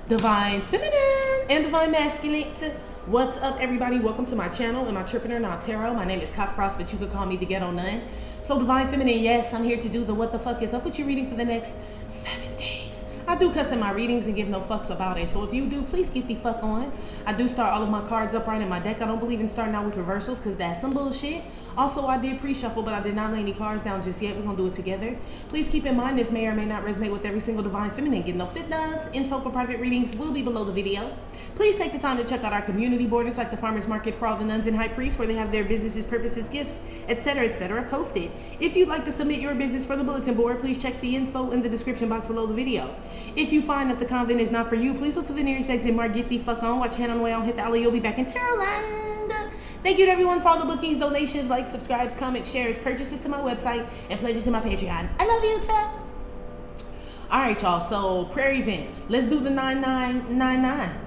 Divine Feminine and Divine Masculine. What's up, everybody? Welcome to my channel, Amitrippinornawtarotbooking. Not Tarot. My name is Cockfrost, but you could call me the Ghetto Nun. So Divine Feminine, yes, I'm here to do the what the fuck is up with you reading for the next 7 days. I do cuss in my readings and give no fucks about it. So if you do, please get the fuck on. I do start all of my cards upright in my deck. I don't believe in starting out with reversals because that's some bullshit. Also, I did pre-shuffle, but I did not lay any cards down just yet. We're going to do it together. Please keep in mind this may or may not resonate with every single Divine Feminine. Get no fit dogs. Info for private readings will be below the video. Please take the time to check out our community board. It's like the farmer's market for all the nuns and high priests where they have their businesses, purposes, gifts, etc., posted. If you'd like to submit your business for the bulletin board, please check the info in the description box below the video. If you find that the convent is not for you, please look for the nearest exit mark. Get the fuck on. Watch hand on the way on. Hit the alley. You'll be back in Tarotland. Thank you to everyone for all the bookings, donations, likes, subscribes, comments, shares, purchases to my website, and pledges to my Patreon. I love you, Tap. All right, y'all. So, prayer event. Let's do the 9999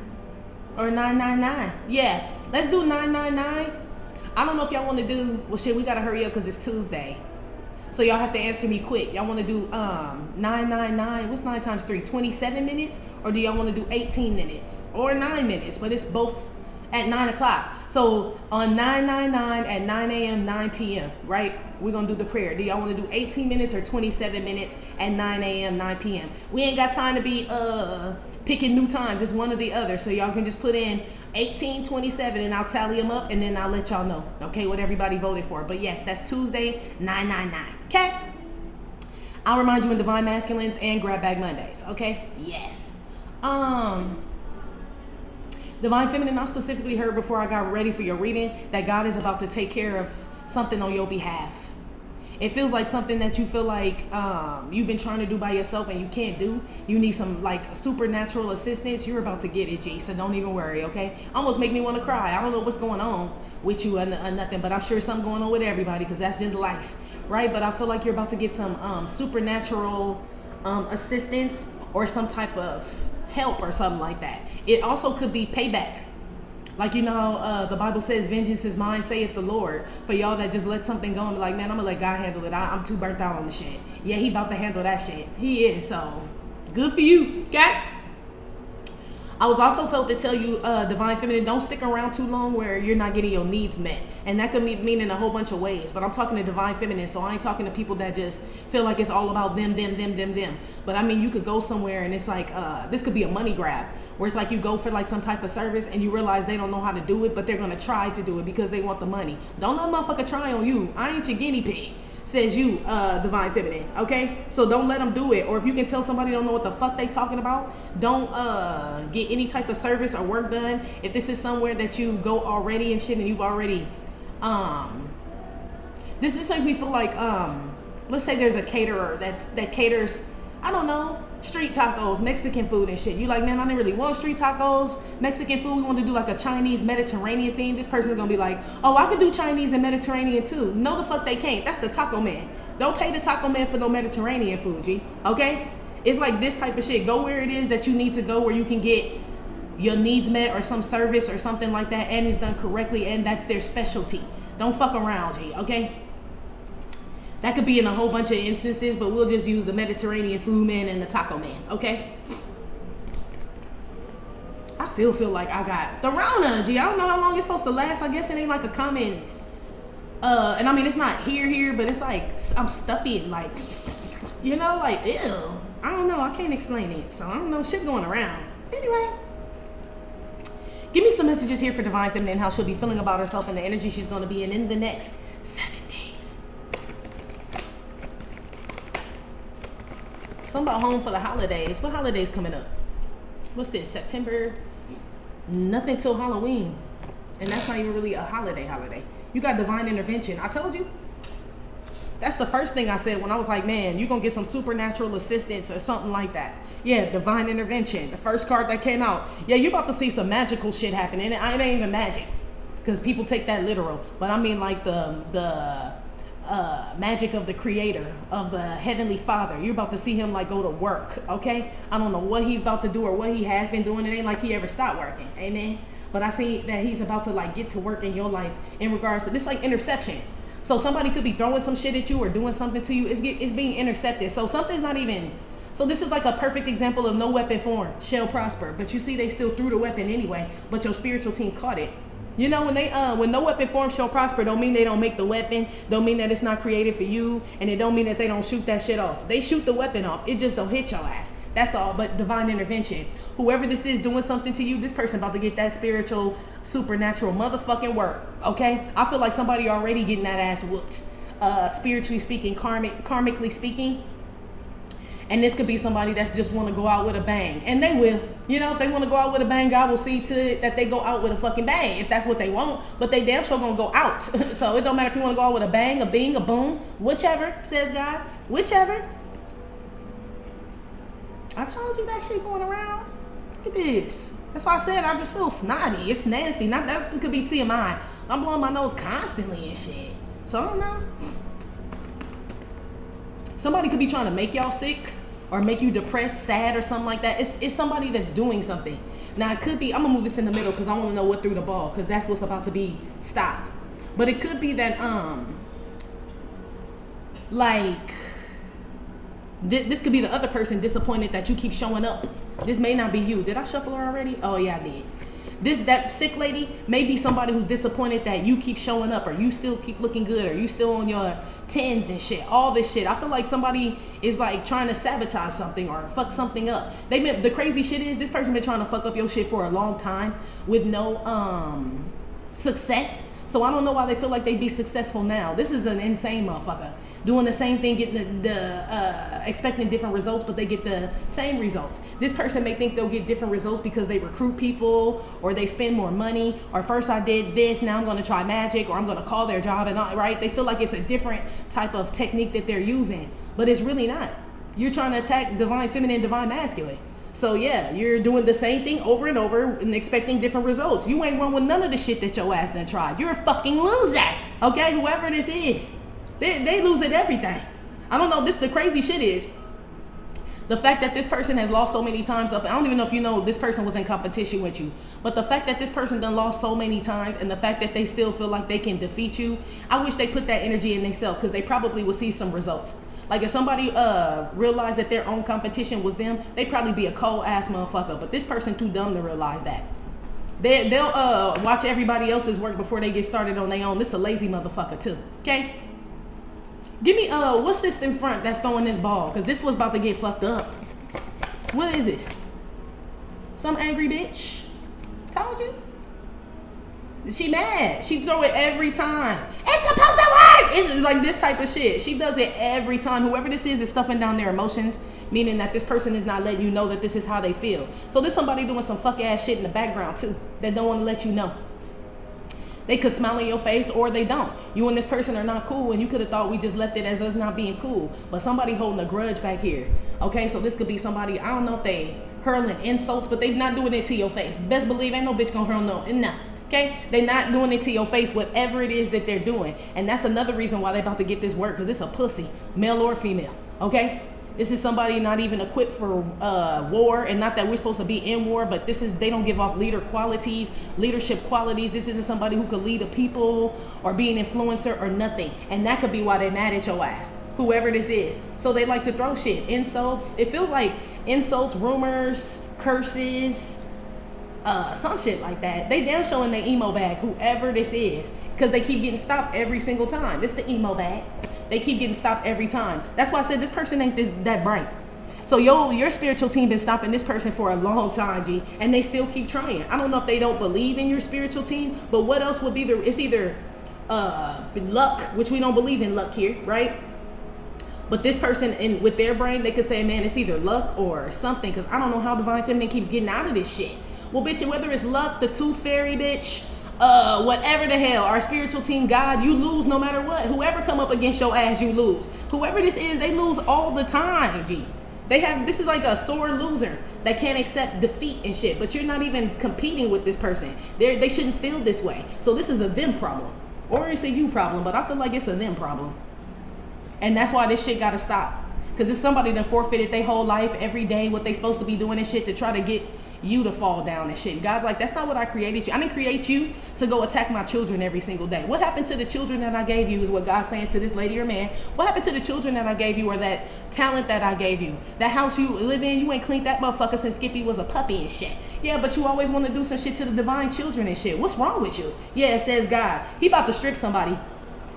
or 999. Yeah, let's do 999. I don't know if y'all want to do. Well, shit, we gotta hurry up because it's Tuesday. So y'all have to answer me quick. Y'all want to do 999? What's 9 times 3? 27 minutes? Or do y'all want to do 18 minutes? Or 9 minutes? But it's both at 9 o'clock. So on 999 at 9 a.m., 9 p.m., right? We're going to do the prayer. Do y'all want to do 18 minutes or 27 minutes at 9 a.m., 9 p.m.? We ain't got time to be picking new times. It's one or the other. So y'all can just put in 18, 27, and I'll tally them up, and then I'll let y'all know, okay, what everybody voted for. But yes, that's Tuesday, 999, okay? I'll remind you in Divine Masculines and Grab Bag Mondays, okay? Yes. Divine Feminine, I specifically heard before I got ready for your reading that God is about to take care of something on your behalf. It feels like something that you feel like you've been trying to do by yourself and you can't do. You need some like supernatural assistance. You're about to get it, G. So don't even worry, okay? Almost make me want to cry. I don't know what's going on with you or nothing, but I'm sure something going on with everybody because that's just life, right? But I feel like you're about to get some supernatural assistance or some type of help or something like that. It also could be payback. Like, you know, the Bible says, vengeance is mine, saith the Lord. For y'all that just let something go and be like, man, I'm going to let God handle it. I'm too burnt out on the shit. Yeah, he about to handle that shit. He is, so good for you, okay? I was also told to tell you, Divine Feminine, don't stick around too long where you're not getting your needs met. And that could mean in a whole bunch of ways. But I'm talking to Divine Feminine, so I ain't talking to people that just feel like it's all about them. But I mean, you could go somewhere and it's like, this could be a money grab. Where it's like you go for like some type of service and you realize they don't know how to do it, but they're going to try to do it because they want the money. Don't let a motherfucker try on you. I ain't your guinea pig. Says you, Divine Feminine, okay? So don't let them do it. Or if you can tell somebody don't know what the fuck they talking about, don't get any type of service or work done. If this is somewhere that you go already and shit and you've already, this makes me feel like, let's say there's a caterer that caters, I don't know, street tacos, Mexican food and shit. You like, man, I didn't really want street tacos, Mexican food. We want to do like a Chinese Mediterranean theme. This person's gonna be like, oh, I could do Chinese and Mediterranean too. No, the fuck they can't. That's the taco man. Don't pay the taco man for no Mediterranean food, G. Okay? It's like this type of shit. Go where it is that you need to go, where you can get your needs met or some service or something like that, and it's done correctly, and that's their specialty. Don't fuck around, G. Okay? That could be in a whole bunch of instances, but we'll just use the Mediterranean food man and the taco man, okay? I still feel like I got the Rona, G. I don't know how long it's supposed to last. I guess it ain't like a common, and I mean, it's not here, but it's like, I'm stuffy and like, you know, like, ew. I don't know. I can't explain it. So I don't know. Shit going around. Anyway. Give me some messages here for Divine Feminine, how she'll be feeling about herself and the energy she's going to be in the next 7 days. Something about home for the holidays. What holidays coming up? What's this? September? Nothing till Halloween. And that's not even really a holiday. You got divine intervention. I told you. That's the first thing I said when I was like, man, you're going to get some supernatural assistance or something like that. Yeah, divine intervention. The first card that came out. Yeah, you're about to see some magical shit happen. And it ain't even magic because people take that literal. But I mean like the magic of the creator, of the heavenly father. You're about to see him like go to work, okay? I don't know what he's about to do or what he has been doing. It ain't like he ever stopped working, amen? But I see that he's about to like get to work in your life in regards to this, like interception. So somebody could be throwing some shit at you or doing something to you. It's being intercepted. So something's not even So this is like a perfect example of no weapon form shall prosper. But you see, they still threw the weapon anyway. But your spiritual team caught it. You know, when no weapon form shall prosper, don't mean they don't make the weapon. Don't mean that it's not created for you. And it don't mean that they don't shoot that shit off. They shoot the weapon off. It just don't hit your ass. That's all. But divine intervention. Whoever this is doing something to you, this person about to get that spiritual, supernatural motherfucking work. Okay? I feel like somebody already getting that ass whooped. Spiritually speaking, karmically speaking. And this could be somebody that's just want to go out with a bang. And they will. You know, if they want to go out with a bang, God will see to it that they go out with a fucking bang. If that's what they want. But they damn sure going to go out. So it don't matter if you want to go out with a bang, a bing, a boom. Whichever, says God. Whichever. I told you that shit going around. Look at this. That's why I said I just feel snotty. It's nasty. Not that could be TMI. I'm blowing my nose constantly and shit. So I don't know. Somebody could be trying to make y'all sick. Or make you depressed, sad, or something like that. It's somebody that's doing something. Now, it could be, I'm going to move this in the middle because I want to know what threw the ball, because that's what's about to be stopped. But it could be that, this could be the other person disappointed that you keep showing up. This may not be you. Did I shuffle her already? Oh, yeah, I did. That sick lady may be somebody who's disappointed that you keep showing up, or you still keep looking good, or you still on your 10s and shit, all this shit. I feel like somebody is like trying to sabotage something or fuck something up. The crazy shit is this person been trying to fuck up your shit for a long time with no success. So I don't know why they feel like they'd be successful now. This is an insane motherfucker. Doing the same thing, getting expecting different results, but they get the same results. This person may think they'll get different results because they recruit people, or they spend more money, or first I did this, now I'm going to try magic, or I'm going to call their job, and right? They feel like it's a different type of technique that they're using, but it's really not. You're trying to attack divine feminine, divine masculine. So yeah, you're doing the same thing over and over and expecting different results. You ain't won with none of the shit that your ass done tried. You're a fucking loser. Okay, whoever this is. They lose at everything. I don't know. The crazy shit is the fact that this person has lost so many times up. I don't even know if you know this person was in competition with you. But the fact that this person done lost so many times, and the fact that they still feel like they can defeat you, I wish they put that energy in themselves, because they probably would see some results. Like if somebody realized that their own competition was them, they'd probably be a cold ass motherfucker. But this person too dumb to realize that. They'll watch everybody else's work before they get started on their own. This is a lazy motherfucker too. Okay? Give me, what's this in front that's throwing this ball? Because this was about to get fucked up. What is this? Some angry bitch? Told you. She mad. She throw it every time. It's supposed to work! It's like this type of shit. She does it every time. Whoever this is stuffing down their emotions, meaning that this person is not letting you know that this is how they feel. So there's somebody doing some fuck ass shit in the background too that don't want to let you know. They could smile in your face, or they don't. You and this person are not cool, and you could have thought we just left it as us not being cool. But somebody holding a grudge back here. Okay, so this could be somebody, I don't know if they hurling insults, but they not doing it to your face. Best believe ain't no bitch gonna hurl no, nah. Okay, they not doing it to your face, whatever it is that they're doing. And that's another reason why they about to get this work, because it's a pussy, male or female. Okay, this is somebody not even equipped for war, and not that we're supposed to be in war, but they don't give off leadership qualities. This isn't somebody who could lead a people or be an influencer or nothing. And that could be why they mad at your ass, whoever this is. So they like to throw shit, insults. It feels like insults, rumors, curses, some shit like that. They damn showing their emo bag, whoever this is, because they keep getting stopped every single time. This the emo bag. They keep getting stopped every time. That's why I said this person ain't that bright. So your spiritual team been stopping this person for a long time, G, and they still keep trying. I don't know if they don't believe in your spiritual team, but what else would be it's either luck, which we don't believe in luck here, right? But this person, with their brain, they could say, man, it's either luck or something, because I don't know how Divine Feminine keeps getting out of this shit. Well, bitch, whether it's luck, the tooth fairy, bitch, whatever the hell, our spiritual team, God, you lose no matter what. Whoever come up against your ass, you lose. Whoever this is, they lose all the time, G. This is like a sore loser that can't accept defeat and shit, but you're not even competing with this person. They shouldn't feel this way. So this is a them problem. Or it's a you problem, but I feel like it's a them problem. And that's why this shit gotta stop. Because it's somebody that forfeited their whole life, every day, what they supposed to be doing and shit to try to get you to fall down and shit. God's like, that's not what I created you. I didn't create you to go attack my children every single day. What happened to the children that I gave you is what God's saying to this lady or man. What happened to the children that I gave you, or that talent that I gave you? That house you live in, you ain't cleaned that motherfucker since Skippy was a puppy and shit. Yeah, but you always want to do some shit to the divine children and shit. What's wrong with you? Yeah, it says God. He about to strip somebody.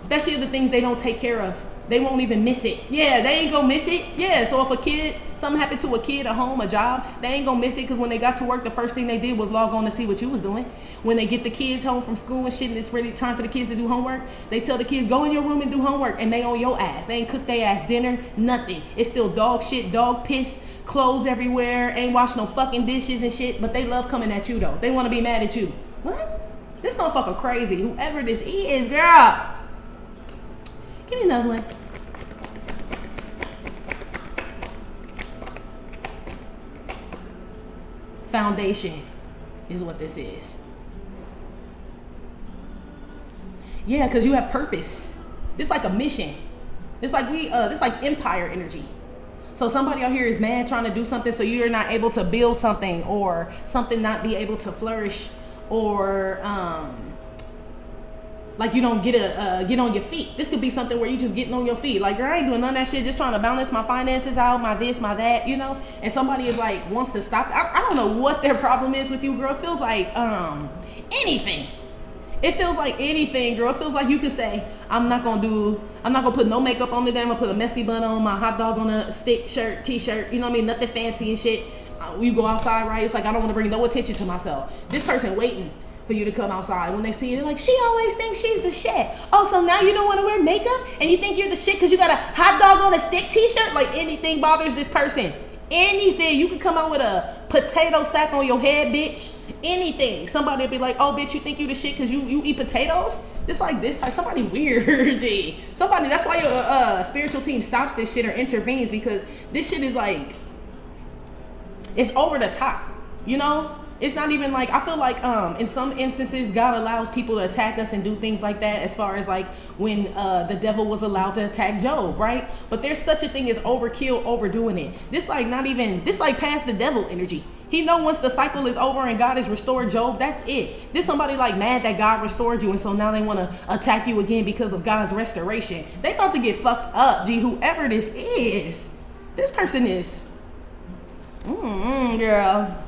Especially the things they don't take care of. They won't even miss it. Yeah, they ain't gonna miss it. Yeah, so if something happened to a kid at home, a job, they ain't gonna miss it, because when they got to work, the first thing they did was log on to see what you was doing. When they get the kids home from school and shit, and it's really time for the kids to do homework, they tell the kids, go in your room and do homework, and they on your ass. They ain't cook their ass dinner, nothing. It's still dog shit, dog piss, clothes everywhere, ain't washed no fucking dishes and shit, but they love coming at you though. They wanna be mad at you. What? This motherfucker crazy. Whoever this is, girl. Give me another one. Foundation is what this is. Yeah, because you have purpose. It's like a mission. It's like it's like empire energy. So somebody out here is mad trying to do something, so you're not able to build something, or something not be able to flourish, or like you don't get on your feet. This could be something where you just getting on your feet. Like, girl, I ain't doing none of that shit, just trying to balance my finances out, my this, my that, you know? And somebody is like, wants to stop. I don't know what their problem is with you, girl. It feels like anything. It feels like anything, girl. It feels like you could say, I'm not gonna put no makeup on today. I'm gonna put a messy bun on, my hot dog on a stick shirt, t-shirt, you know what I mean? Nothing fancy and shit. You go outside, right? It's like, I don't want to bring no attention to myself. This person waiting for you to come outside. When they see you, they're like, she always thinks she's the shit. Oh, so now you don't want to wear makeup and you think you're the shit because you got a hot dog on a stick t-shirt? Like, anything bothers this person. Anything. You can come out with a potato sack on your head, bitch. Anything. Somebody will be like, oh, bitch, you think you the shit because you eat potatoes? Just like this, like somebody weird. Gee. Somebody, that's why your spiritual team stops this shit or intervenes, because this shit is like, it's over the top, you know? It's not even like, I feel like in some instances God allows people to attack us and do things like that, as far as like when the devil was allowed to attack Job, right? But there's such a thing as overkill, overdoing it. This like past the devil energy. He know once the cycle is over and God has restored Job, that's it. There's somebody like mad that God restored you, and so now they want to attack you again because of God's restoration. They about to get fucked up, G. Whoever this is, this person is, girl.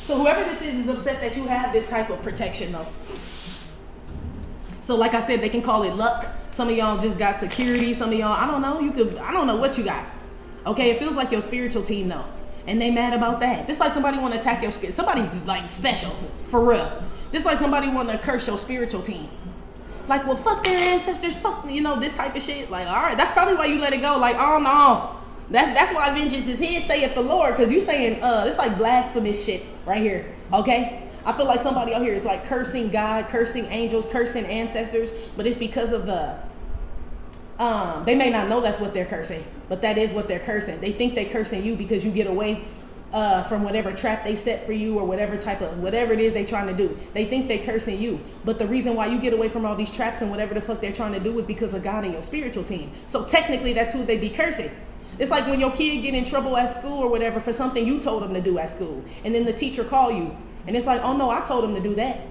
So whoever this is upset that you have this type of protection though. So like I said, they can call it luck. Some of y'all just got security. Some of y'all, I don't know what you got. Okay, it feels like your spiritual team though. And they mad about that. This like somebody want to attack your spirit. Somebody's like special, for real. This like somebody want to curse your spiritual team. Like, well, fuck their ancestors, fuck, you know, this type of shit. Like, all right, that's probably why you let it go. Like, oh no. That's why vengeance is his, saith the Lord, because you saying it's like blasphemous shit right here. Okay, I feel like somebody out here is like cursing God, cursing angels, cursing ancestors, but it's because of the they may not know that's what they're cursing, but that is what they're cursing. They think they're cursing you because you get away from whatever trap they set for you, or whatever it is they trying to do. They think they're cursing you, but the reason why you get away from all these traps and whatever the fuck they're trying to do is because of God and your spiritual team. So technically that's who they be cursing. It's like when your kid get in trouble at school or whatever for something you told them to do at school, and then the teacher call you, and it's like, oh no, I told them to do that.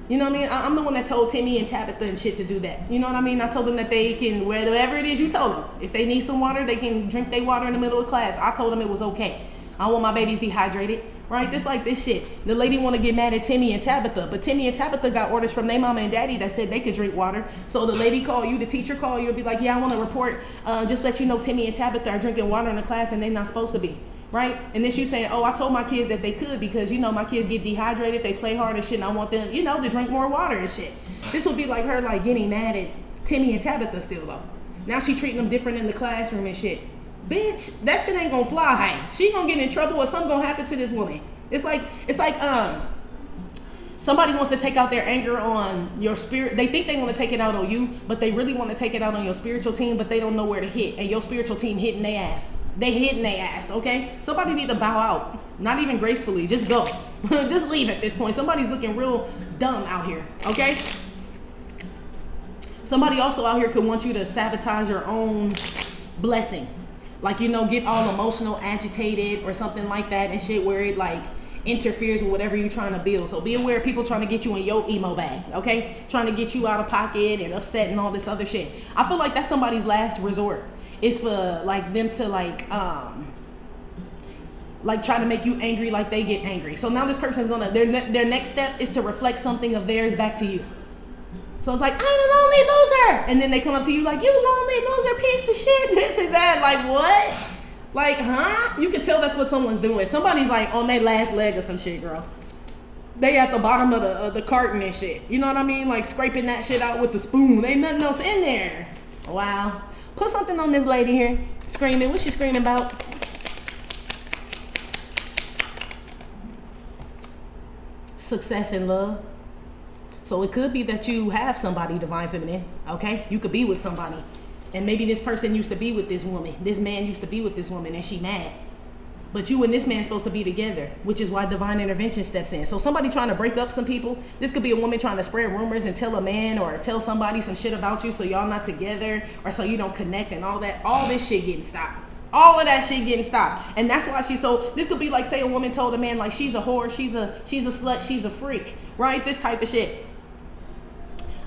You know what I mean? I'm the one that told Timmy and Tabitha and shit to do that. You know what I mean? I told them that they can, whatever it is you told them. If they need some water, they can drink their water in the middle of class. I told them it was okay. I don't want my babies dehydrated, right? This like this shit. The lady want to get mad at Timmy and Tabitha, but Timmy and Tabitha got orders from their mama and daddy that said they could drink water. So the lady call you, the teacher call you, and be like, yeah, I want to report, just let you know Timmy and Tabitha are drinking water in the class and they're not supposed to be, right? And then she saying, oh, I told my kids that they could because, you know, my kids get dehydrated, they play hard and shit, and I want them, you know, to drink more water and shit. This would be like her like getting mad at Timmy and Tabitha still though. Now she treating them different in the classroom and shit. Bitch, that shit ain't gonna fly. She gonna get in trouble or something gonna happen to this woman. It's like somebody wants to take out their anger on your spirit. They think they want to take it out on you, but they really want to take it out on your spiritual team, but they don't know where to hit. And your spiritual team hitting their ass. They hitting their ass, okay? Somebody need to bow out. Not even gracefully. Just go. Just leave at this point. Somebody's looking real dumb out here, okay? Somebody also out here could want you to sabotage your own blessing. like, you know, get all emotional, agitated or something like that and shit, where it like interferes with whatever you're trying to build. So be aware of people trying to get you in your emo bag, okay? Trying to get you out of pocket and upset and all this other shit. I feel like that's somebody's last resort. It's for like them to like try to make you angry like they get angry. So now this person's gonna, their next step is to reflect something of theirs back to you. So it's like, I'm a lonely loser. And then they come up to you like, you lonely loser piece of shit, this and that. Like, what? Like, huh? You can tell that's what someone's doing. Somebody's like on their last leg or some shit, girl. They at the bottom of the carton and shit. You know what I mean? Like scraping that shit out with the spoon. Ain't nothing else in there. Wow. Put something on this lady here. Screaming. What's she screaming about? Success and love. So it could be that you have somebody, divine feminine, okay? You could be with somebody. And maybe this person used to be with this woman. This man used to be with this woman and she mad. But you and this man supposed to be together, which is why divine intervention steps in. So somebody trying to break up some people. This could be a woman trying to spread rumors and tell a man or tell somebody some shit about you so y'all not together or so you don't connect and all that. All this shit getting stopped. All of that shit getting stopped. And that's why this could be like, say a woman told a man like she's a whore, she's a slut, she's a freak, right? This type of shit.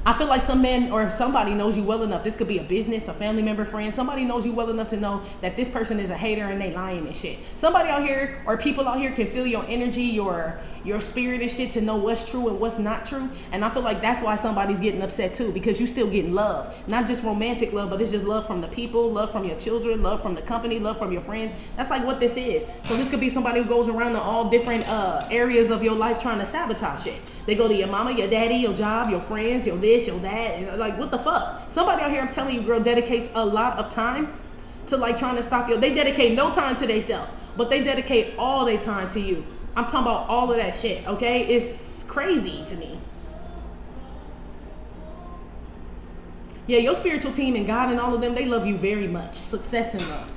I feel like some men or somebody knows you well enough. This could be a business, a family member, friend. Somebody knows you well enough to know that this person is a hater and they lying and shit. Somebody out here or people out here can feel your energy, your spirit and shit to know what's true and what's not true. And I feel like that's why somebody's getting upset too, because you still getting love. Not just romantic love, but it's just love from the people, love from your children, love from the company, love from your friends. That's like what this is. So this could be somebody who goes around to all different areas of your life trying to sabotage shit. They go to your mama, your daddy, your job, your friends, your this, your that. And like, what the fuck? Somebody out here, I'm telling you, girl, dedicates a lot of time to like trying to stop you. They dedicate no time to themselves, but they dedicate all their time to you. I'm talking about all of that shit, okay? It's crazy to me. Yeah, your spiritual team and God and all of them, they love you very much. Success and love.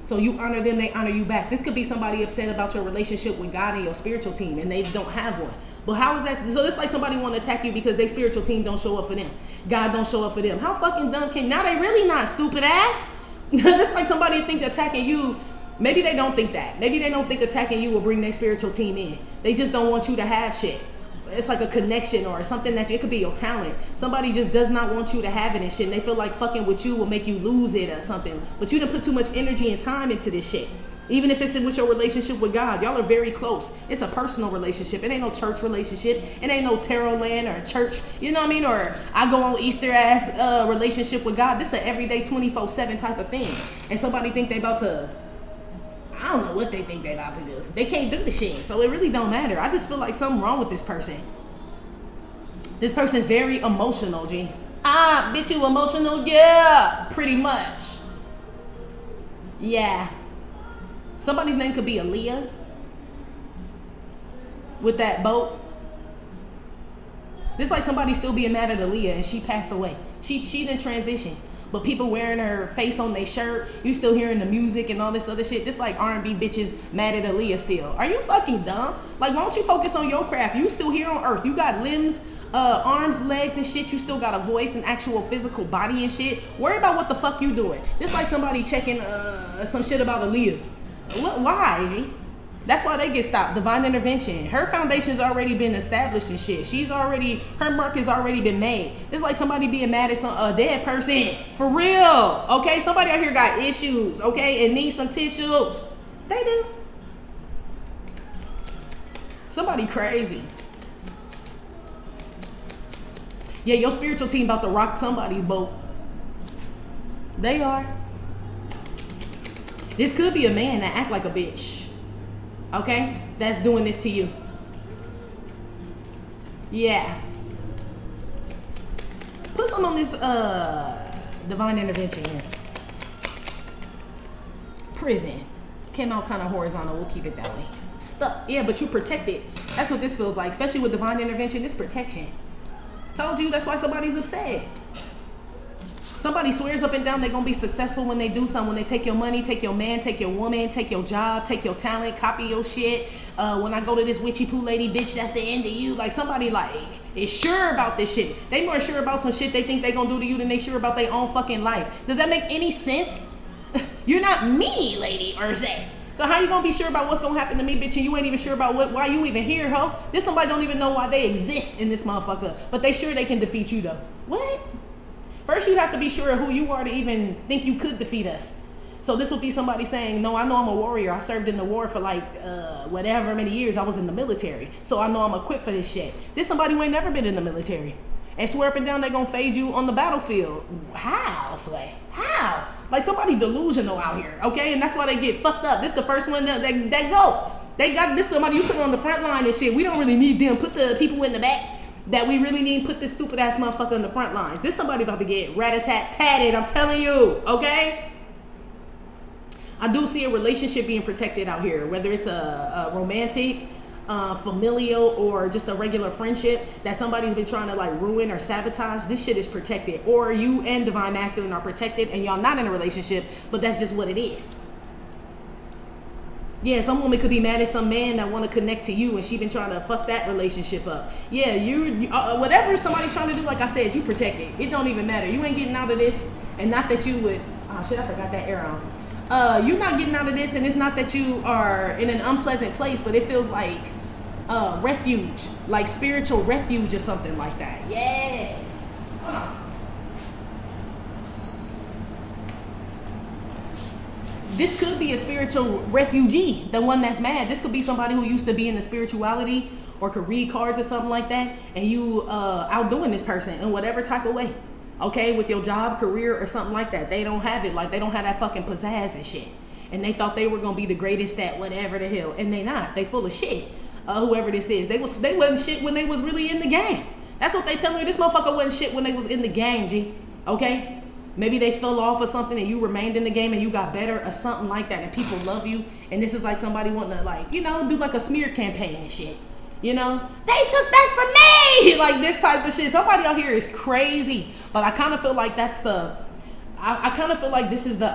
So you honor them, they honor you back. This could be somebody upset about your relationship with God and your spiritual team and they don't have one. But how is that? So it's like somebody want to attack you because their spiritual team don't show up for them. God don't show up for them. How fucking dumb can, now they really not, stupid ass. It's like somebody think attacking you. Maybe they don't think that. Maybe they don't think attacking you will bring their spiritual team in. They just don't want you to have shit. It's like a connection or something that it could be your talent. Somebody just does not want you to have it and shit. And they feel like fucking with you will make you lose it or something. But you didn't put too much energy and time into this shit. Even if it's with your relationship with God, y'all are very close. It's a personal relationship. It ain't no church relationship. It ain't no tarot land or church, you know what I mean? Or I go on Easter ass relationship with God. This is an everyday 24/7 type of thing. And somebody think they about to, I don't know what they think they about to do. They can't do the shit, so it really don't matter. I just feel like something wrong with this person. This person's very emotional, G. Bitch, you emotional? Yeah, pretty much. Yeah. Somebody's name could be Aaliyah with that boat. This like somebody still being mad at Aaliyah and she passed away. She didn't transition. But people wearing her face on their shirt, you still hearing the music and all this other shit. This like R&B bitches mad at Aaliyah still. Are you fucking dumb? Like, why don't you focus on your craft? You still here on earth. You got limbs, arms, legs and shit. You still got a voice and actual physical body and shit. Worry about what the fuck you doing. This like somebody checking some shit about Aaliyah. What? Why, G? That's why they get stopped. Divine intervention. Her foundation's already been established and shit. Her mark has already been made. It's like somebody being mad at a dead person. For real. Okay? Somebody out here got issues, okay? And needs some tissues. They do. Somebody crazy. Yeah, your spiritual team about to rock somebody's boat. They are. This could be a man that act like a bitch. Okay? That's doing this to you. Yeah. Put some on this divine intervention here. Prison. Came out kind of horizontal. We'll keep it that way. Stuck. Yeah, but you protected. That's what this feels like. Especially with divine intervention. This protection. Told you that's why somebody's upset. Somebody swears up and down they're gonna be successful when they do something. When they take your money, take your man, take your woman, take your job, take your talent, copy your shit. When I go to this witchy poo lady, bitch, that's the end of you. Like somebody like is sure about this shit. They more sure about some shit they think they gonna do to you than they sure about their own fucking life. Does that make any sense? You're not me, Lady Urze. So how you gonna be sure about what's gonna happen to me, bitch, and you ain't even sure about why you even here, ho? This somebody don't even know why they exist in this motherfucker, but they sure they can defeat you though. What? First you have to be sure of who you are to even think you could defeat us. So this would be somebody saying, no, I know I'm a warrior. I served in the war for like whatever many years. I was in the military, so I know I'm equipped for this shit. This somebody who ain't never been in the military and swear up and down they gonna fade you on the battlefield. How, Sway? How? Like somebody delusional out here, okay? And that's why they get fucked up. This the first one that go. They got this somebody you put on the front line and shit. We don't really need them. Put the people in the back that we really need. Put this stupid ass motherfucker on the front lines. This somebody about to get rat-a-tat-tatted, I'm telling you, okay? I do see a relationship being protected out here, whether it's a romantic, familial, or just a regular friendship that somebody's been trying to like ruin or sabotage. This shit is protected, or you and Divine Masculine are protected and y'all not in a relationship, but that's just what it is. Yeah, some woman could be mad at some man that want to connect to you and she been trying to fuck that relationship up. Yeah, you whatever somebody's trying to do, like I said, you protected. It don't even matter. You ain't getting out of this, and not that you would, oh shit, I forgot that air on. You're not getting out of this, and it's not that you are in an unpleasant place, but it feels like refuge, like spiritual refuge or something like that. Yes. Hold on. This could be a spiritual refugee, the one that's mad. This could be somebody who used to be in the spirituality or could read cards or something like that, and you outdoing this person in whatever type of way. Okay, with your job, career, or something like that. They don't have it. Like, they don't have that fucking pizzazz and shit. And they thought they were gonna be the greatest at whatever the hell, and they not. They full of shit. Whoever this is, they wasn't shit when they was really in the game. That's what they telling me. This motherfucker wasn't shit when they was in the game, G. Okay, maybe they fell off or something, and you remained in the game, and you got better or something like that, and people love you. And this is like somebody wanting to, like, you know, do like a smear campaign and shit. You know, they took that from me, like this type of shit. Somebody out here is crazy, but I kind of feel like that's the, I kind of feel like this is the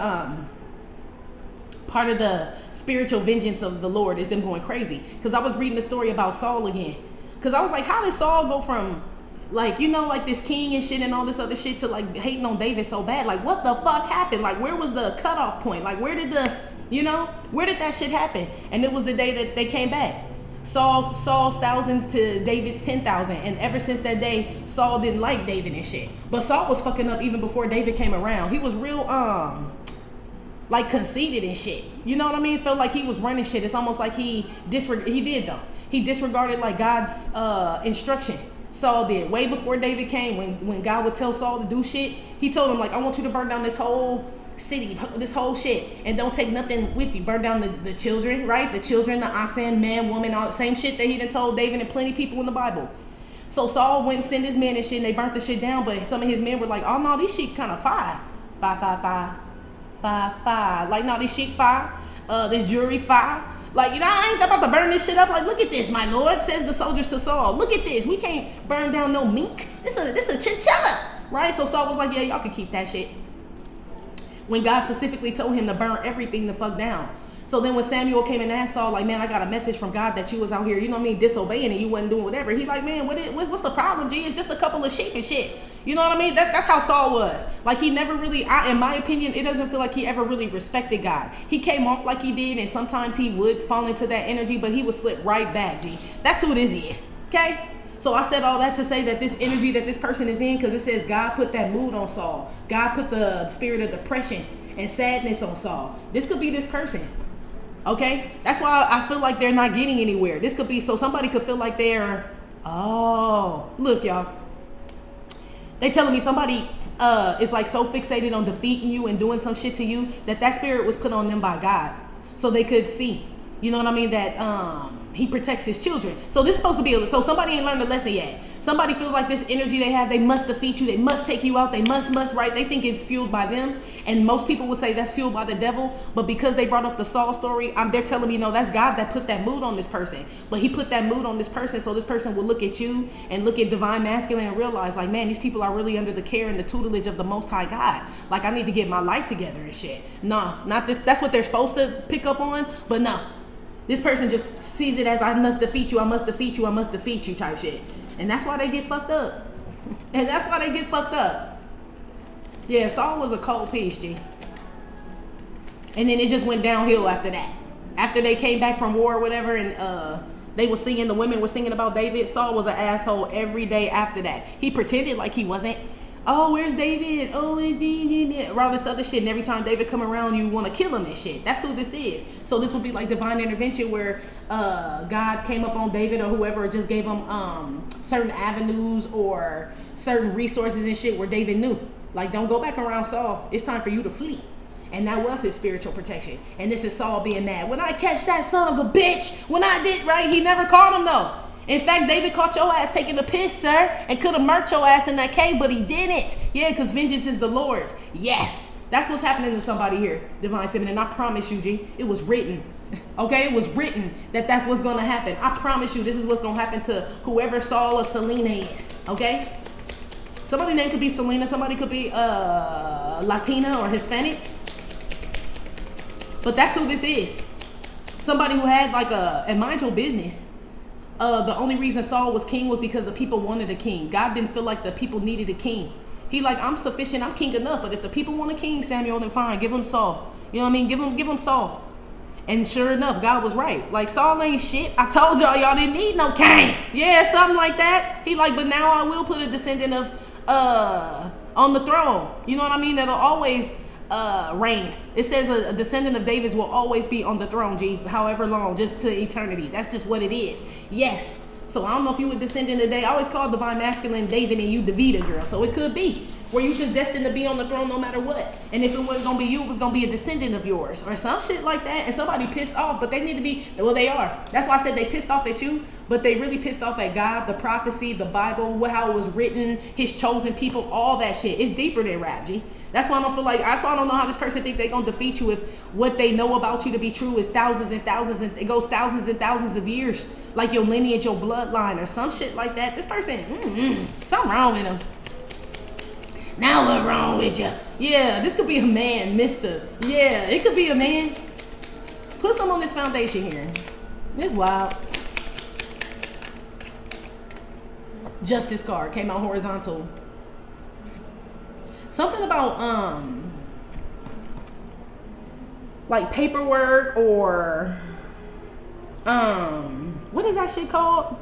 part of the spiritual vengeance of the Lord, is them going crazy. Because I was reading the story about Saul again, because I was like, how did Saul go from, like, you know, like this king and shit and all this other shit to like hating on David so bad? Like, what the fuck happened? Like, where was the cutoff point? Like, where did the, you know, where did that shit happen? And it was the day that they came back. Saul's thousands to David's 10,000, and ever since that day, Saul didn't like David and shit. But Saul was fucking up even before David came around. He was real like conceited and shit. You know what I mean? It felt like he was running shit. It's almost like he disregarded like God's instruction. Saul did way before David came. When God would tell Saul to do shit, he told him, like, I want you to burn down this whole city, this whole shit, and don't take nothing with you. Burn down the children, right? The children, the oxen, man, woman, all the same shit that he done told David and plenty of people in the Bible. So Saul went and sent his men and shit, and they burnt the shit down. But some of his men were like, oh no, these shit kind of fire. Like, no, this shit fire. This jewelry fire. Like, you know, I ain't about to burn this shit up. Like, look at this, my lord, says the soldiers to Saul. Look at this. We can't burn down no mink. This a chinchilla, right? So Saul was like, yeah, y'all can keep that shit. When God specifically told him to burn everything the fuck down. So then when Samuel came and asked Saul, like, man, I got a message from God that you was out here, you know what I mean, disobeying, and you wasn't doing whatever. He like, man, what's the problem, G? It's just a couple of sheep and shit. You know what I mean? That's how Saul was. Like, he never really, in my opinion, it doesn't feel like he ever really respected God. He came off like he did, and sometimes he would fall into that energy, but he would slip right back, G. That's who this is, okay? So I said all that to say that this energy that this person is in, because it says God put that mood on Saul. God put the spirit of depression and sadness on Saul. This could be this person. Okay? That's why I feel like they're not getting anywhere. This could be, so somebody could feel like they're, oh, look, y'all. They telling me somebody is like so fixated on defeating you and doing some shit to you that spirit was put on them by God. So they could see, you know what I mean, that he protects his children. So this is supposed to be, so somebody ain't learned a lesson yet. Somebody feels like this energy they have, they must defeat you, they must take you out, they must, right? They think it's fueled by them. And most people would say that's fueled by the devil. But because they brought up the Saul story, they're telling me, no, that's God that put that mood on this person. But he put that mood on this person so this person will look at you and look at Divine Masculine and realize, like, man, these people are really under the care and the tutelage of the Most High God. Like, I need to get my life together and shit. No, not this. That's what they're supposed to pick up on. But no. This person just sees it as I must defeat you, I must defeat you, I must defeat you type shit. And that's why they get fucked up. And that's why they get fucked up. Yeah, Saul was a cold piece, G. And then it just went downhill after that. After they came back from war or whatever, and they were singing, the women were singing about David, Saul was an asshole every day after that. He pretended like he wasn't. Oh, where's David? Oh, all this other shit. And every time David come around, you want to kill him and shit. That's who this is. So this would be like divine intervention where God came up on David or whoever, just gave him certain avenues or certain resources and shit where David knew. Like, don't go back around Saul. It's time for you to flee. And that was his spiritual protection. And this is Saul being mad. When I catch that son of a bitch, when I did, right? He never caught him though. In fact, David caught your ass taking the piss, sir, and could have murked your ass in that cave, but he didn't. Yeah, because vengeance is the Lord's. Yes, that's what's happening to somebody here, Divine Feminine. I promise you, G, it was written. Okay, it was written that that's what's going to happen. I promise you, this is what's going to happen to whoever Saul or Saulina is. Okay? Somebody's name could be Saulina. Somebody could be Latina or Hispanic. But that's who this is. Somebody who had like and mind your business. The only reason Saul was king was because the people wanted a king. God didn't feel like the people needed a king. He like, I'm sufficient, I'm king enough. But if the people want a king, Samuel, then fine, give him Saul. You know what I mean? Give him Saul. And sure enough, God was right. Like, Saul ain't shit. I told y'all didn't need no king. Yeah, something like that. He like, but now I will put a descendant of on the throne. You know what I mean? That'll always reign. It says a descendant of David's will always be on the throne, G, however long, just to eternity. That's just what it is. Yes. So I don't know if you were descendant today. I always call divine masculine David and you Davida, girl. So it could be where you just destined to be on the throne no matter what. And if it wasn't gonna be you, it was gonna be a descendant of yours or some shit like that. And somebody pissed off, but they need to be, well, they are. That's why I said they pissed off at you, but they really pissed off at God, the prophecy, the Bible, how it was written, his chosen people, all that shit. It's deeper than rap, G. That's why I don't feel like, that's why I don't know how this person think they're gonna defeat you if what they know about you to be true is thousands and thousands, and it goes thousands and thousands of years, like your lineage, your bloodline, or some shit like that. This person, something wrong with him. Now what wrong with you? Yeah, this could be a man, mister. Yeah, it could be a man. Put some on this foundation here. This wild. Justice card came out horizontal. Something about like paperwork or what is that shit called?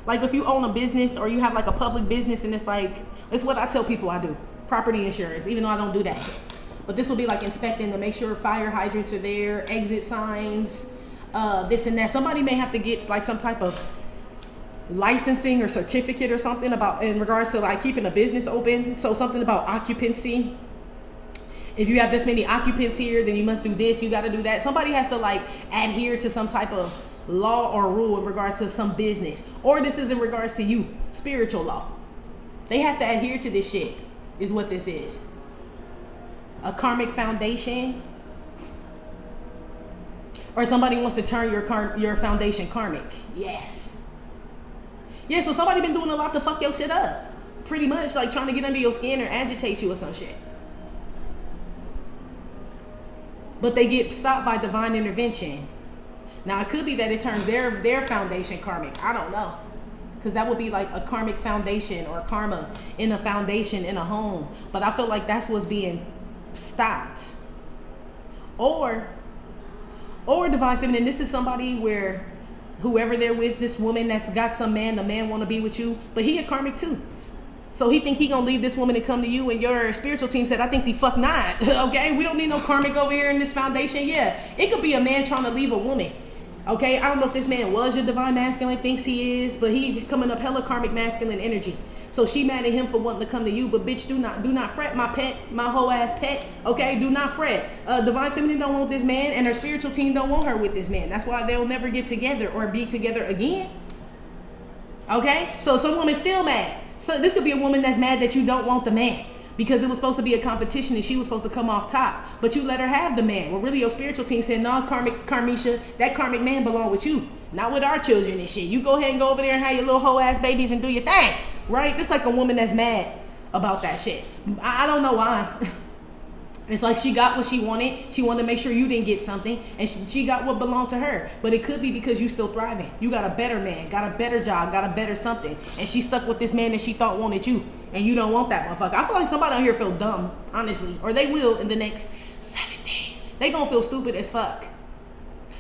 Like if you own a business or you have like a public business, and it's like, it's what I tell people I do. Property insurance, even though I don't do that shit. But this will be like inspecting to make sure fire hydrants are there, exit signs, this and that. Somebody may have to get like some type of licensing or certificate or something about in regards to like keeping a business open. So something about occupancy. If you have this many occupants here, then you must do this, you got to do that. Somebody has to like adhere to some type of law or rule in regards to some business. Or this is in regards to you, spiritual law. They have to adhere to this shit, is what this is. A karmic foundation. Or somebody wants to turn your foundation karmic. Yes. Yeah, so somebody been doing a lot to fuck your shit up. Pretty much, like trying to get under your skin or agitate you or some shit. But they get stopped by divine intervention. Now, it could be that it turns their foundation karmic. I don't know. Because that would be like a karmic foundation or karma in a foundation in a home. But I feel like that's what's being stopped. Or divine feminine, this is somebody where whoever they're with, this woman that's got some man, the man want to be with you, but he a karmic too. So he think he gonna leave this woman and come to you, and your spiritual team said, I think the fuck not. Okay, we don't need no karmic over here in this foundation. Yeah, it could be a man trying to leave a woman. Okay, I don't know if this man was your divine masculine, thinks he is, but he coming up hella karmic masculine energy. So she mad at him for wanting to come to you, but bitch, do not fret, my pet, my whole ass pet. Okay, do not fret. Divine feminine don't want this man, and her spiritual team don't want her with this man. That's why they'll never get together or be together again. Okay, so some woman's still mad. So this could be a woman that's mad that you don't want the man because it was supposed to be a competition and she was supposed to come off top, but you let her have the man. Well, really your spiritual team said, no, Karmisha, that karmic man belong with you, not with our children and shit. You go ahead and go over there and have your little hoe ass babies and do your thing, right? This like a woman that's mad about that shit. I don't know why. It's like she got what she wanted. She wanted to make sure you didn't get something, and she got what belonged to her. But it could be because you still thriving. You got a better man, got a better job, got a better something, and she stuck with this man that she thought wanted you, and you don't want that motherfucker. I feel like somebody out here feel dumb, honestly, or they will in the next 7 days, They gonna feel stupid as fuck.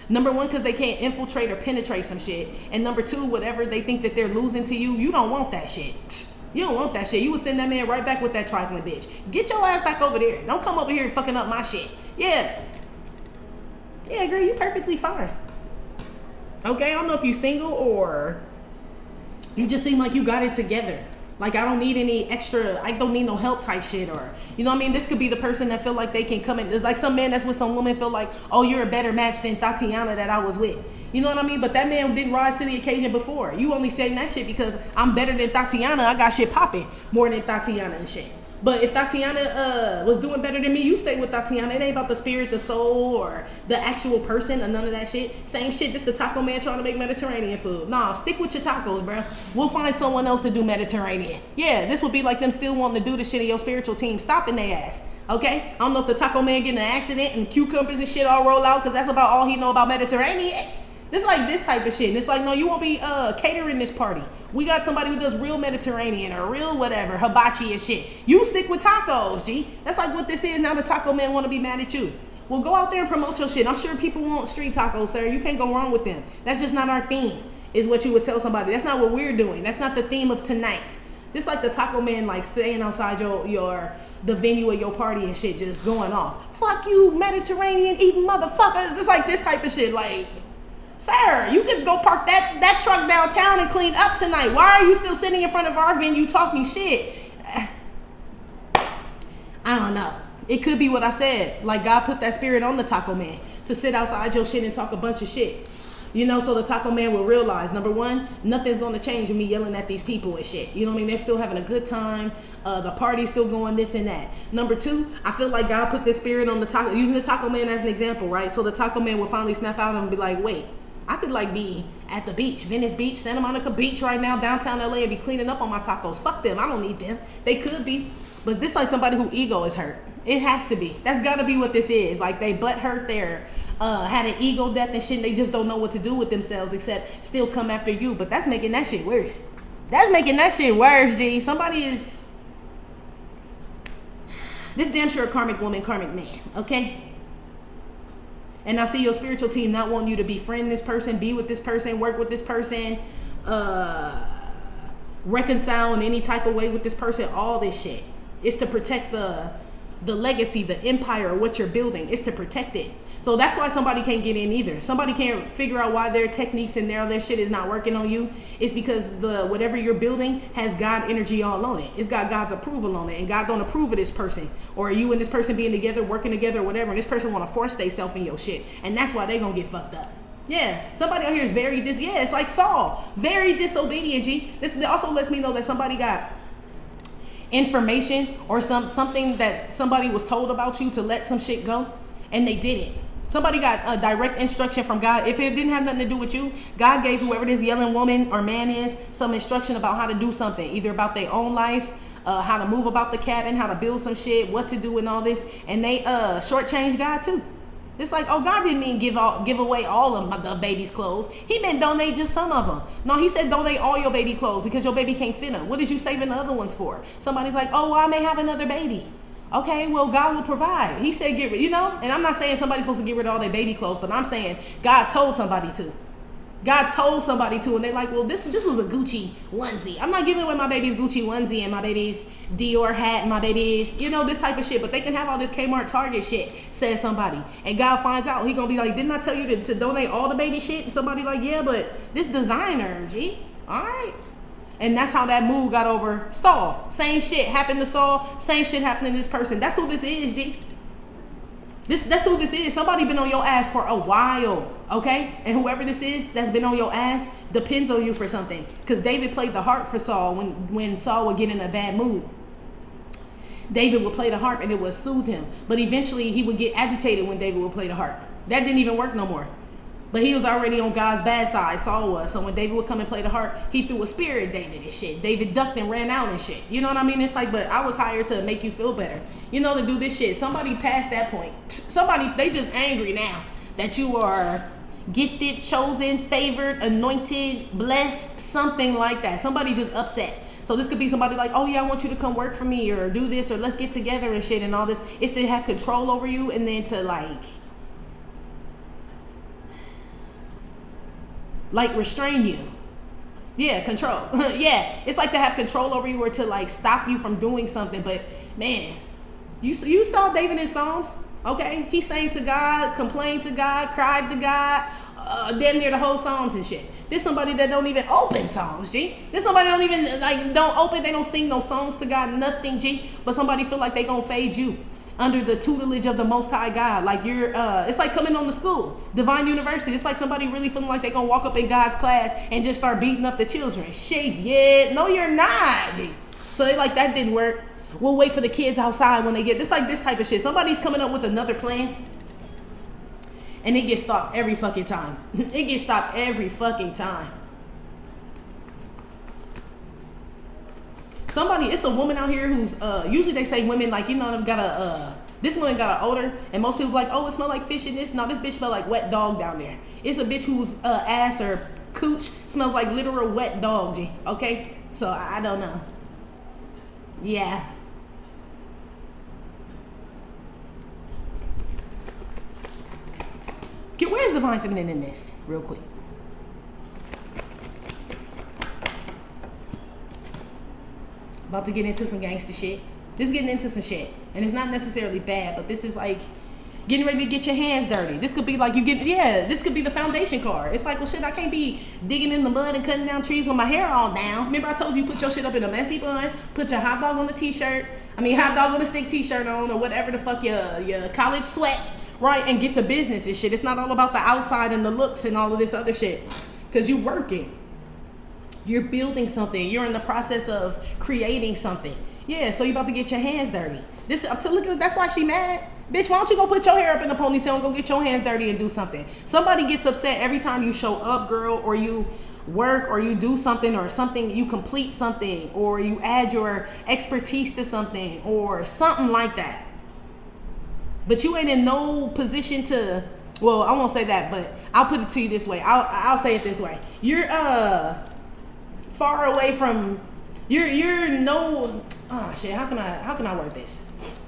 Number one, because they can't infiltrate or penetrate some shit. And number two, whatever they think that they're losing to you, you don't want that shit. You don't want that shit. You would send that man right back with that trifling bitch. Get your ass back over there. Don't come over here and fucking up my shit. Yeah. Yeah, girl, you perfectly fine. Okay, I don't know if you single or you just seem like you got it together. Like, I don't need any extra, I don't need no help type shit, or, you know what I mean? This could be the person that feel like they can come in. It's like some man that's with some woman feel like, oh, you're a better match than Tatiana that I was with. You know what I mean? But that man didn't rise to the occasion before. You only saying that shit because I'm better than Tatiana. I got shit popping more than Tatiana and shit. But if Tatiana was doing better than me, you stay with Tatiana. It ain't about the spirit, the soul, or the actual person, or none of that shit. Same shit. This the taco man trying to make Mediterranean food. Nah, stick with your tacos, bro. We'll find someone else to do Mediterranean. Yeah, this would be like them still wanting to do the shit in your spiritual team, stopping their ass. Okay? I don't know if the taco man get in an accident and cucumbers and shit all roll out, because that's about all he know about Mediterranean. It's like this type of shit. And it's like, no, you won't be catering this party. We got somebody who does real Mediterranean or real whatever, hibachi and shit. You stick with tacos, G. That's like what this is. Now the taco man want to be mad at you. Well, go out there and promote your shit. I'm sure people want street tacos, sir. You can't go wrong with them. That's just not our theme, is what you would tell somebody. That's not what we're doing. That's not the theme of tonight. This like the taco man, like staying outside the venue of your party and shit, just going off. Fuck you, Mediterranean eating motherfuckers. It's like this type of shit, like... Sir, you could go park that truck downtown and clean up tonight. Why are you still sitting in front of our venue talking shit? I don't know. It could be what I said. Like, God put that spirit on the taco man to sit outside your shit and talk a bunch of shit. You know, so the taco man will realize, number one, nothing's going to change with me yelling at these people and shit. You know what I mean? They're still having a good time. The party's still going, this and that. Number two, I feel like God put this spirit on the taco, using the taco man as an example, right? So the taco man will finally snap out and be like, wait, I could like be at the beach, Venice Beach, Santa Monica Beach right now, downtown LA, and be cleaning up on my tacos. Fuck them. I don't need them. They could be. But this like somebody who ego is hurt. It has to be. That's got to be what this is. Like they butt hurt there. Had an ego death and shit. And they just don't know what to do with themselves except still come after you. But that's making that shit worse. That's making that shit worse, G. Somebody is... This damn sure a karmic woman, karmic man. Okay? And I see your spiritual team not wanting you to befriend this person, be with this person, work with this person, reconcile in any type of way with this person, all this shit. It's to protect the legacy, the empire, what you're building. It's to protect it. So that's why somebody can't get in either. Somebody can't figure out why their techniques and their shit is not working on you. It's because the whatever you're building has God energy all on it. It's got God's approval on it. And God don't approve of this person. Or you and this person being together, working together, or whatever. And this person want to force themselves in your shit. And that's why they gonna get fucked up. Yeah, somebody out here is very it's like Saul. Very disobedient, G. This also lets me know that somebody got information or something that somebody was told about you to let some shit go. And they did it. Somebody got a direct instruction from God. If it didn't have nothing to do with you, God gave whoever this yelling woman or man is some instruction about how to do something, either about their own life, how to move about the cabin, how to build some shit, what to do and all this. And they shortchanged God too. It's like, oh, God didn't mean give away all of the baby's clothes. He meant donate just some of them. No, he said donate all your baby clothes because your baby can't fit them. What is you saving the other ones for? Somebody's like, oh, well, I may have another baby. Okay, well, God will provide. He said get rid, you know? And I'm not saying somebody's supposed to get rid of all their baby clothes, but I'm saying God told somebody to. God told somebody to, and they're like, well, this was a Gucci onesie. I'm not giving away my baby's Gucci onesie and my baby's Dior hat and my baby's, you know, this type of shit. But they can have all this Kmart Target shit, says somebody. And God finds out. He gonna be like, didn't I tell you to donate all the baby shit? And somebody like, yeah, but this designer, G. All right. And that's how that move got over Saul. Same shit happened to Saul. Same shit happened to this person. That's who this is, G. That's who this is. Somebody been on your ass for a while, okay? And whoever this is that's been on your ass depends on you for something. Because David played the harp for Saul when Saul would get in a bad mood. David would play the harp and it would soothe him. But eventually he would get agitated when David would play the harp. That didn't even work no more. But he was already on God's bad side, Saul was. So when David would come and play the harp, he threw a spear at David and shit. David ducked and ran out and shit. You know what I mean? It's like, but I was hired to make you feel better. You know, to do this shit. Somebody past that point. Somebody, they just angry now that you are gifted, chosen, favored, anointed, blessed, something like that. Somebody just upset. So this could be somebody like, oh yeah, I want you to come work for me or do this or let's get together and shit and all this. It's to have control over you and then to like like restrain you. Yeah, control. Yeah, it's like to have control over you or to like stop you from doing something. But man, you saw David in Psalms, okay? He sang to God, complained to God, cried to God, damn near the whole Psalms and shit. There's somebody that don't even open Psalms, G. There's somebody that don't even like don't open. They don't sing no songs to God, nothing, G. But somebody feel like they gonna fade you under the tutelage of the Most High God. Like you're, it's like coming on to school, Divine University. It's like somebody really feeling like they gonna walk up in God's class and just start beating up the children. Shit, yeah, no you're not, G. So they like, that didn't work. We'll wait for the kids outside when they get, this like this type of shit. Somebody's coming up with another plan and it gets stopped every fucking time. It gets stopped every fucking time. Somebody, it's a woman out here who's, usually they say women, like, you know, they've got a, this woman got an odor, and most people like, oh, it smell like fish in this. No, this bitch smell like wet dog down there. It's a bitch whose ass or cooch smells like literal wet dog, G, okay? So, I don't know. Yeah. Where's Divine Feminine in this, real quick? About to get into some gangster shit. This is getting into some shit. And it's not necessarily bad, but this is like getting ready to get your hands dirty. This could be like this could be the foundation card. It's like, well, shit, I can't be digging in the mud and cutting down trees with my hair all down. Remember I told you put your shit up in a messy bun, put your hot dog on the t-shirt, hot dog on the stick t-shirt on, or whatever the fuck your college sweats, right? And get to business and shit. It's not all about the outside and the looks and all of this other shit. Because you working. You're building something. You're in the process of creating something. Yeah, so you about to get your hands dirty. That's why she mad. Bitch, why don't you go put your hair up in a ponytail and go get your hands dirty and do something? Somebody gets upset every time you show up, girl, or you work, or you do something, or something, you complete something, or you add your expertise to something, or something like that. But you ain't in no position to, well, I won't say that, but I'll put it to you this way. I'll say it this way. You're far away from, you're no, oh shit, how can I word this?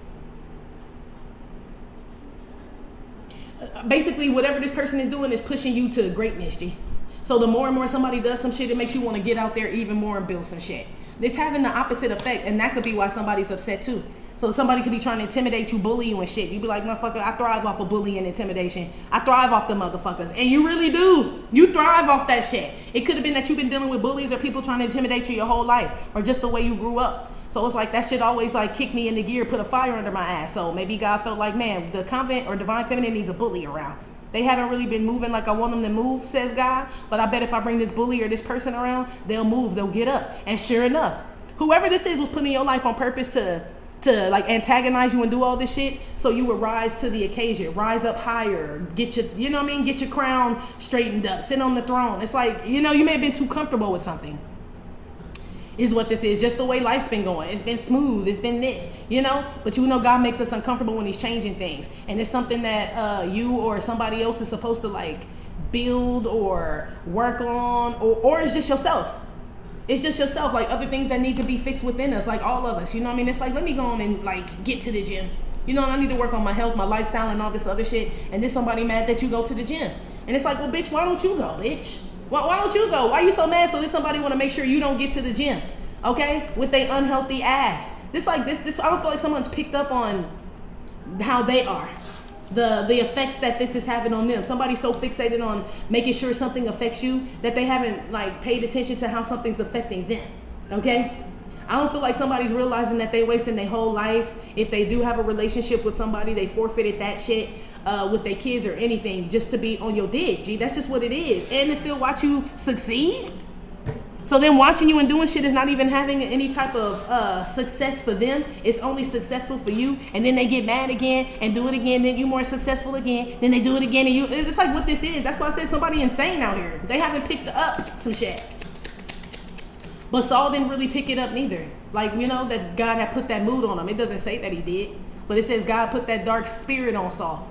Basically, whatever this person is doing is pushing you to greatness, G. So the more and more somebody does some shit, it makes you want to get out there even more and build some shit. It's having the opposite effect, and that could be why somebody's upset too. So somebody could be trying to intimidate you, bully you and shit. You be like, motherfucker, I thrive off of bullying and intimidation. I thrive off the motherfuckers. And you really do. You thrive off that shit. It could have been that you've been dealing with bullies or people trying to intimidate you your whole life, or just the way you grew up. So it's like that shit always like kick me into gear, put a fire under my ass. So maybe God felt like, man, the Convent or Divine Feminine needs a bully around. They haven't really been moving like I want them to move, says God. But I bet if I bring this bully or this person around, they'll move, they'll get up. And sure enough, whoever this is was putting your life on purpose to like antagonize you and do all this shit, so you would rise to the occasion, rise up higher, get your, you know what I mean, get your crown straightened up, sit on the throne. It's like, you know, you may have been too comfortable with something, is what this is. Just the way life's been going. It's been smooth, it's been this, you know, but you know God makes us uncomfortable when he's changing things, and it's something that you or somebody else is supposed to like build or work on, or it's just yourself. It's just yourself, like other things that need to be fixed within us, like all of us, you know what I mean? It's like, let me go on and like get to the gym. You know, I need to work on my health, my lifestyle, and all this other shit. And then somebody mad that you go to the gym. And it's like, well, bitch, why don't you go, bitch? Why don't you go? Why you so mad? So there's somebody want to make sure you don't get to the gym, okay? With their unhealthy ass. This like this, I don't feel like someone's picked up on how they are. The effects that this is having on them. Somebody's so fixated on making sure something affects you that they haven't like paid attention to how something's affecting them. Okay? I don't feel like somebody's realizing that they wasting their whole life. If they do have a relationship with somebody, they forfeited that shit with their kids or anything just to be on your dick, G. That's just what it is. And to still watch you succeed. So then watching you and doing shit is not even having any type of success for them. It's only successful for you. And then they get mad again and do it again. Then you more successful again. Then they do it again. And you. It's like what this is. That's why I said somebody insane out here. They haven't picked up some shit. But Saul didn't really pick it up neither. Like, you know, that God had put that mood on him. It doesn't say that he did. But it says God put that dark spirit on Saul.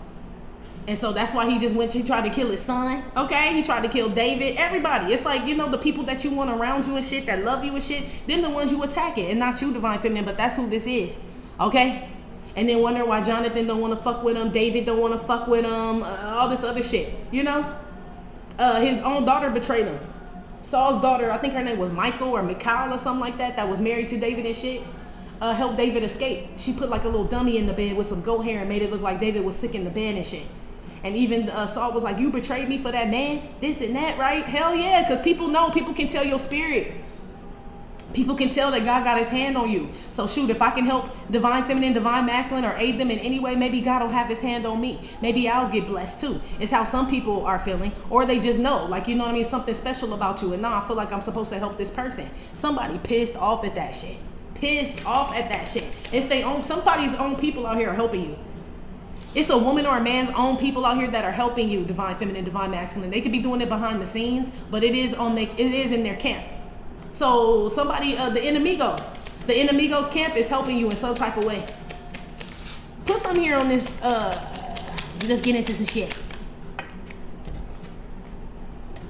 And so that's why he just he tried to kill his son. Okay, he tried to kill David. Everybody. It's like, you know, the people that you want around you and shit, that love you and shit, them the ones you attacking, and not you, Divine Feminine, but that's who this is. Okay? And then wonder why Jonathan don't want to fuck with him, David don't want to fuck with him, all this other shit, you know? His own daughter betrayed him. Saul's daughter, I think her name was Michael or Mikhail or something like that, that was married to David and shit, helped David escape. She put like a little dummy in the bed with some goat hair and made it look like David was sick in the bed and shit. And even Saul was like, you betrayed me for that man, this and that, right? Hell yeah, because people know, people can tell your spirit. People can tell that God got his hand on you. So shoot, if I can help divine feminine, divine masculine, or aid them in any way, maybe God will have his hand on me. Maybe I'll get blessed too. It's how some people are feeling. Or they just know, like, you know what I mean, something special about you. And now I feel like I'm supposed to help this person. Somebody pissed off at that shit. Pissed off at that shit. It's their own, somebody's own people out here are helping you. It's a woman or a man's own people out here that are helping you, divine feminine, divine masculine. They could be doing it behind the scenes, but it is in their camp. So somebody, the enemigo's camp is helping you in some type of way. Put some here on this, let's get into some shit.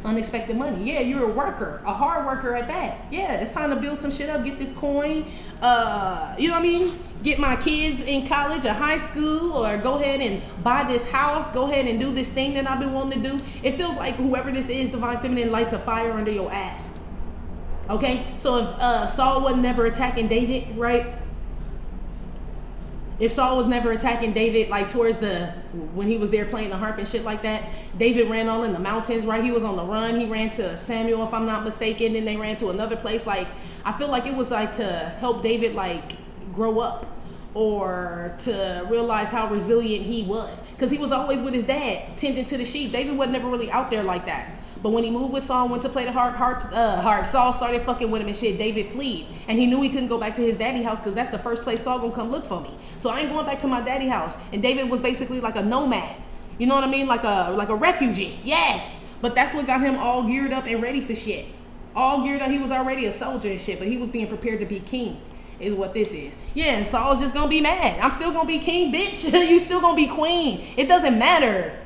Unexpected money. Yeah, you're a worker, a hard worker at that. Yeah, it's time to build some shit up, get this coin, you know what I mean? Get my kids in college or high school, or go ahead and buy this house, go ahead and do this thing that I've been wanting to do. It feels like whoever this is, divine feminine, lights a fire under your ass. Okay, so if Saul was never attacking David, right? If Saul was never attacking David, like towards when he was there playing the harp and shit like that, David ran all in the mountains, right? He was on the run. He ran to Samuel, if I'm not mistaken. Then they ran to another place. Like, I feel like it was like to help David like grow up, or to realize how resilient he was. Because he was always with his dad, tending to the sheep. David was never really out there like that. But when he moved with Saul, went to play the harp, Saul started fucking with him and shit. David fled. And he knew he couldn't go back to his daddy house because that's the first place Saul gonna come look for me. So I ain't going back to my daddy house. And David was basically like a nomad. You know what I mean? Like a refugee. Yes. But that's what got him all geared up and ready for shit. All geared up. He was already a soldier and shit, but he was being prepared to be king, is what this is. Yeah, and Saul's just gonna be mad. I'm still gonna be king, bitch. You still gonna be queen. It doesn't matter.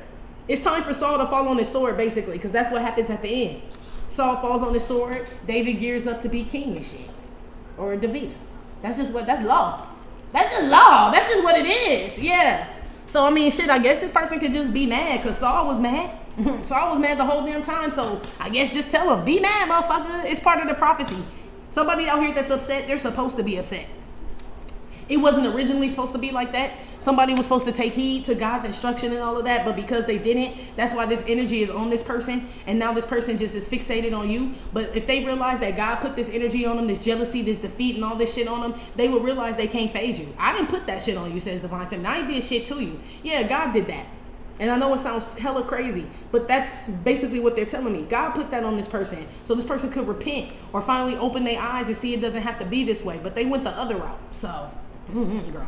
It's time for Saul to fall on his sword, basically, because that's what happens at the end. Saul falls on his sword. David gears up to be king and shit. Or David. That's law. That's just law. That's just what it is. Yeah. So, I mean, shit, I guess this person could just be mad because Saul was mad. Saul was mad the whole damn time. So, I guess just tell him, be mad, motherfucker. It's part of the prophecy. Somebody out here that's upset, they're supposed to be upset. It wasn't originally supposed to be like that. Somebody was supposed to take heed to God's instruction and all of that, but because they didn't, that's why this energy is on this person, and now this person just is fixated on you. But if they realize that God put this energy on them, this jealousy, this defeat, and all this shit on them, they will realize they can't fade you. I didn't put that shit on you, says Divine Feminine. I did shit to you. Yeah, God did that. And I know it sounds hella crazy, but that's basically what they're telling me. God put that on this person so this person could repent or finally open their eyes and see it doesn't have to be this way, but they went the other route. So, girl.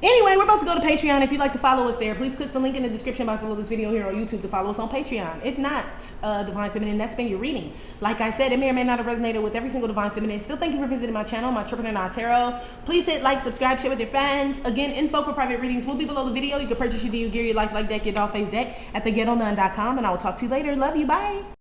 Anyway, we're about to go to Patreon. If you'd like to follow us there, please click the link in the description box below this video here on YouTube to follow us on Patreon. If not, Divine Feminine, that's been your reading. Like I said, it may or may not have resonated with every single Divine Feminine. Still, thank you for visiting my channel, my Trippin' or Not Tarot. Please hit like, subscribe, share with your friends. Again, info for private readings will be below the video. You can purchase your DU gear, your life like deck, your doll face deck at theghettonun.com, and I will talk to you later. Love you. Bye.